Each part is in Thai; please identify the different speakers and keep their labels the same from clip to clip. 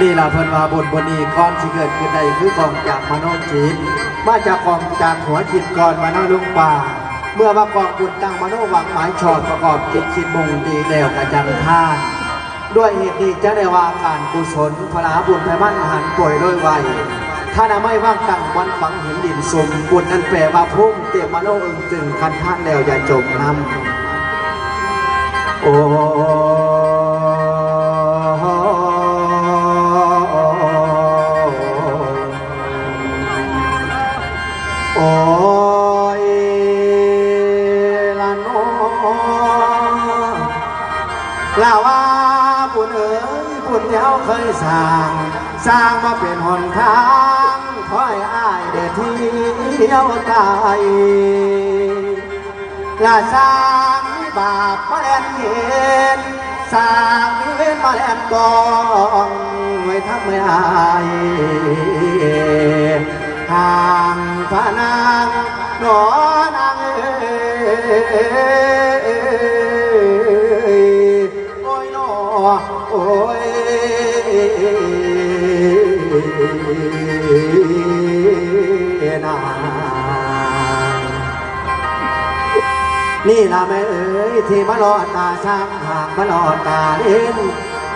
Speaker 1: นี่ล่ะเพิ่นว่าบนบนนี้ก่อนสิเกิดขึ้นใดคือกองจากมโนจิตมาจากกองจากหัวจิตก่อนมโนลุงป่าเมื่อว่ากองบุญตั้งมโนหวังหมายชอบประกอบจิตคิดมุ่งดีแล้วกระจังท่านด้วยเหตุนี้จะได้ว่าการกุศลพระบุญไพมันหันป่วยด้วยไวถ้าไม่ว่างตั้งวันฝังหินดินสมบุญนั้นแปลว่าพุ่มเตรียมมโนอึงจึงคันท่านแล้วอย่าจมน้ำโอ้โอ้ยละโนลาว่าบุญเอ๋ยบุญเดียวเคยสร้างมาเป็นหนทางคอยอ้ายเด็ดที่เดียวตายลาสร้างบาปมาแลนเห็นสร้างเวรมาแลนกองไว้ทำไม่อายห่างพระนางนอนางโอ้ยนอโอ้ยนานี่ล่ะแม่เอ๋ยที่มาลอตาช้างหากมาลอตาเห็น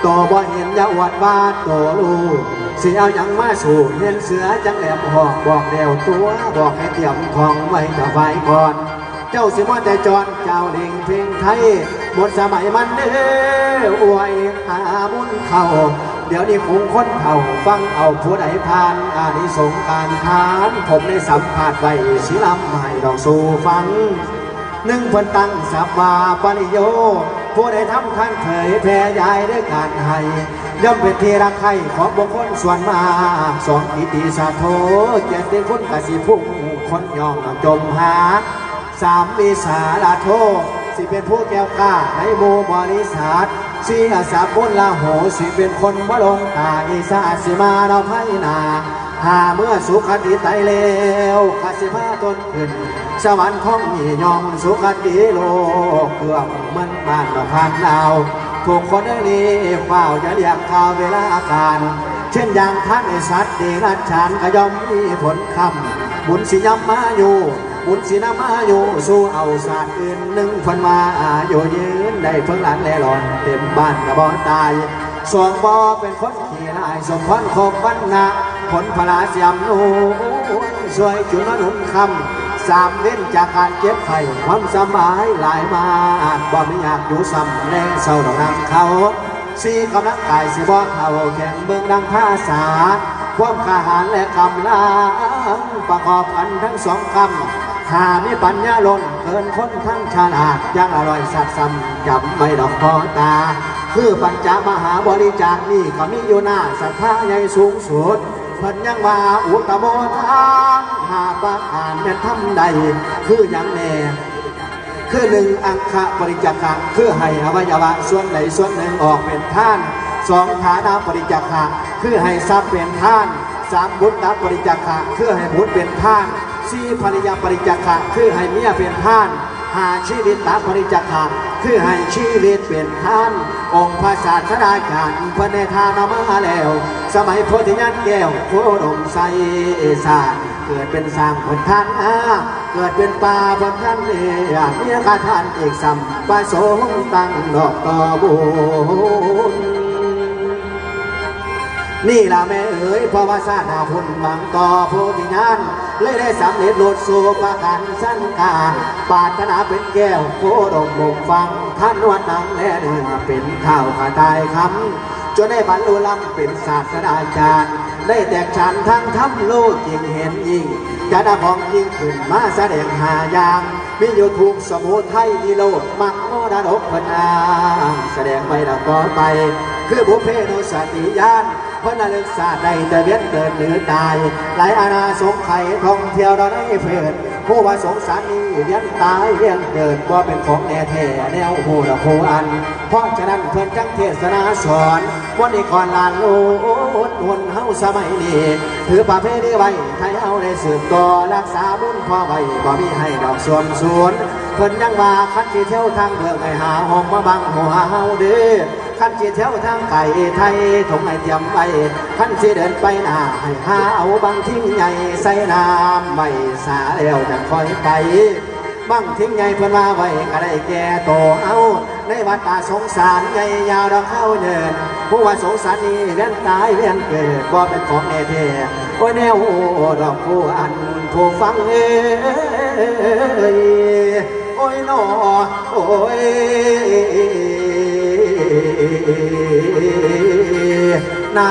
Speaker 1: ตัวบ่เห็นอย่าอวดว่าตัวลูกสิเอาอย่างมาสู่เห็นเสือจังแหลมหอกบอกเดวตัวบอกให้เตรียมของไว้กับไฟก่อนเจ้าสิมอแต่จอนเจ้าเล่งเพลงไทยหมดสมัยมันเด้ออวยหาบุญเข้าเดี๋ยวนี้คงคนเข่าฟังเอาผู้ใดผ่านอานิสงส์การทานผมได้สัมผัสไว้สิลำให้ดอกสู่ฟังหนึ่งพันตั้งสับวาปริโยผู้ใดทำขั้นเผยแผ่ยายด้วยการให้ย่อมเป็นที่รักใคร่ของบุคคลส่วนมากสองอิติสาโทเจ็ดเป็นคนกสิพุ่งคนยองจมหาสามวิสาลาโทสิเป็นผู้แก้วกล้าในหมู่บริษัทสี่อาสาบุญละโหสิเป็นคนวลงตาอิสาสิมาเราไพ่นาหาเมื่อสุขติไตเลวขสิพาต้นขึ้นสวรรค์ของหยี่ยองสุขติโลกเครื่องมันบ้านเราผ่านดาวถูกคนนี้เฝ้าจะเรียกข่าวเวลาอาการเช่นอย่างท่านไอสัตว์เดรัจฉานก็ย่อมมีผลคำบุญสิยำมาอยู่บุญสินำมาอยู่สู้เอาศาสตร์อื่นหนึ่งพันมาอยู่ยืนได้เพิ่งหลานแลหลอนเต็มบ้านกระบอกตายสวงบอเป็นคนขี่ลายสมพรคบวันนาผลพลาเสียมนูช่วยจุนนุนคำสามเว้นจากการเจ็บไข้ความสบายหลายมาบ่ไม่อยากอยู่ซ้ำแรงเศร้าดอกน้ำเขาสี่กำลังกายสิบ่เขาแข่งเบื้องดังภาษาความขาหารและกำลังประกอบกันทั้งสองคำหามีปัญญาล้นเกินคนทั้งฉลาดยังอร่อยสัตว์ซ้ำจำไม่ดอกพอตาคือปัญจมหาบริจาคนี่ก็มีอยู่หน้าศรัทธาใหญ่สูงสุดเพิ่นยังว่าอุตโมทานหาปะอ่านแม่นทำใดคืออย่างแน่คือหนึ่งอังคบริจาคคือให้อวัยวะส่วนใดส่วนหนึ่งออกเป็นท่านสองฐานะบริจาคคือให้ทรัพย์เป็นท่านสามบุตรบริจาคคือให้บุตรเป็นท่านสี่ภรรยาบริจาคคือให้เมียเป็นท่านหาชีวิตตาบริจาคคือให้ชีวิตเป็นท่านองค์พระศาสดาจารย์พระเนธานมาแล้วสมัยโพธิญาณแก้วโคดมไสสารเกิดเป็นสร้างผลท่านเกิดเป็นป่าผลท่านเอยเมียข้าท่านเอกสัมประสงค์ตั้งดอกต่อบุญนี่ล่ะแม่เอ๋ยเพราะว่าชาติหาพุ่นบังต่อโพธิญาณเลยได้สำเร็จโลดสู่ประการสั้นการปรารถนาเป็นแก้วโคดมบ่งฟังท่านวัดนังและเนื้อเป็นข้าวขาตายคำจนได้บรรลุล้ำเป็นศาสดาจารย์ได้แตกฉานทั้งทำโลกยิ่งเห็นยิ่งจะได้ของยิ่งขึ้นมาแสดงหายางมีอยู่ทุกสมุทัยที่โลกมักโนดาดกพนาแสดงไปแล้วก็ไปคือบุพเพโนสติญาณเพราะนาเลือกศาสตร์ใดจะเวียนเกิดหรือตายหลายอาณาสงไข่ท่องเที่ยวเราได้เพื่อนผู้ว่าสงสารนี้เวียนตายเวียนเกิดว่าเป็นของแน่แท้แนวหูดอกหูอันเพราะฉะนั้นเพื่อนจังเทศนาสอนวันนี้ก่อนลานโลดวนเฮาสมัยนี้ถือประเพณีไว้ไทยเฮาได้สืบต่อรักษาบุญพ่อไว้บ่มีให้ดอกส่วนสวนเพิ่นยังว่าคันที่เที่ยวทางเมืองให้หาห้องมาบังหัวเฮาเด้อ ขั้นจีแถวทางไก่ไทยถงให้เตรียมไว้ขั้นจีเดินไปหน้าให้หาเอาบางทิ้งใหญ่ใส่น้ำไม่สาแล้วจะคอยไปบางทิ้งใหญ่เพื่อนมาไว้ก็ได้แก่โตเอาในวัดตาสงสารใหญ่ยาวดอกเข้าเดินผู้ว่าสงสารนี้เวียนตายเวียนเกิดบ่เป็นของแน่เทโอ้แนวดอกผู้อันผู้ฟังโอ้ยนอโอ้ยนา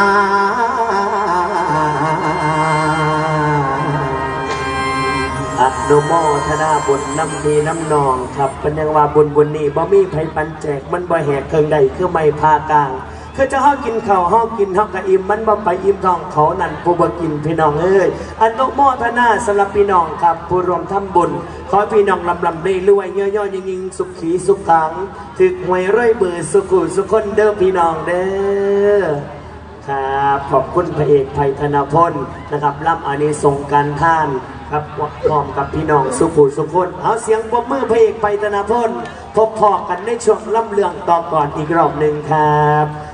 Speaker 2: อนุโมทนาบุญน้ำดีน้ำนองครับเป็นยังว่าบุญนี้บ่มีไผปันแจกมันบ่แหกเครื่องใดคือไม่พากลางคือจะห้องกินข้าวห้องกินห้องกระอิ่มมันบ่ไปอิ่มท้องเขานั่นผู้บ่กินพี่น้องเอ้ยอนุโมทนาสำหรับพี่น้องครับผู้รวมทำบุญขอพี่น้องลำได้รวยย่อๆยิงๆสุขีสุขขังถึกหวยร้อยเบอร์สุขุสุขคนเด้อพี่น้องเด้อครับขอบคุณพระเอกไพธนพลนะครับรับอานิสงส์การท่านครับพร้อมกับพี่น้องสุขุสุขคนเอาเสียงปรบมือพระเอกไพธนพลพบพอกันในช่วงล่ำเลืองต่อก่อนอีกรอบหนึ่งครับ